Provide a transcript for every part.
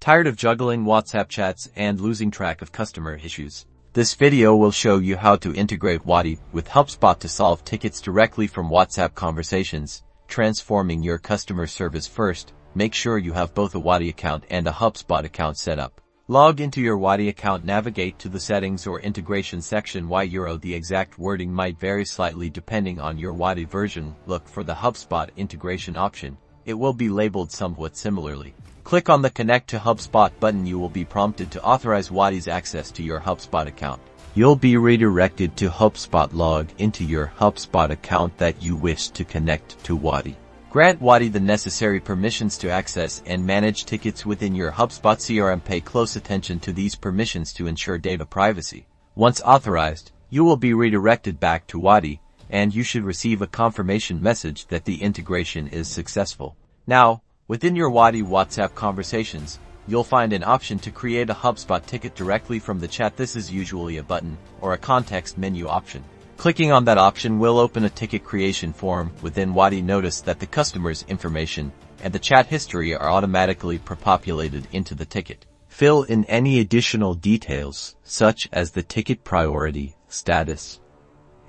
Tired of juggling WhatsApp chats and losing track of customer issues? This video will show you how to integrate Wati with HubSpot to solve tickets directly from WhatsApp conversations, transforming your customer service. First, make sure you have both a Wati account and a HubSpot account set up. Log into your Wati account, navigate to the settings or integration section. The exact wording might vary slightly depending on your Wati version. Look for the HubSpot integration option. It will be labeled somewhat similarly. Click on the Connect to HubSpot button. You will be prompted to authorize Wati's access to your HubSpot account. You'll be redirected to HubSpot. Log into your HubSpot account that you wish to connect to Wati. Grant Wati the necessary permissions to access and manage tickets within your HubSpot CRM. Pay close attention to these permissions to ensure data privacy. Once authorized, you will be redirected back to Wati, and you should receive a confirmation message that the integration is successful. Now, within your Wati WhatsApp conversations, you'll find an option to create a HubSpot ticket directly from the chat. This is usually a button or a context menu option. Clicking on that option will open a ticket creation form within Wati. Notice that the customer's information and the chat history are automatically pre-populated into the ticket. Fill in any additional details, such as the ticket priority, status,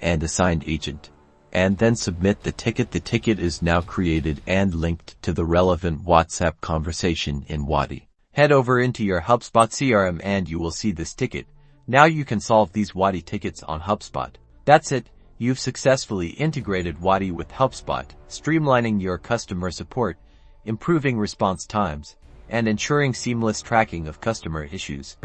and assigned agent, and then submit the ticket. The ticket is now created and linked to the relevant WhatsApp conversation in Wati. Head over into your HubSpot CRM and you will see this ticket. Now you can solve these Wati tickets on HubSpot. That's it. You've successfully integrated Wati with HubSpot, streamlining your customer support, improving response times, and ensuring seamless tracking of customer issues.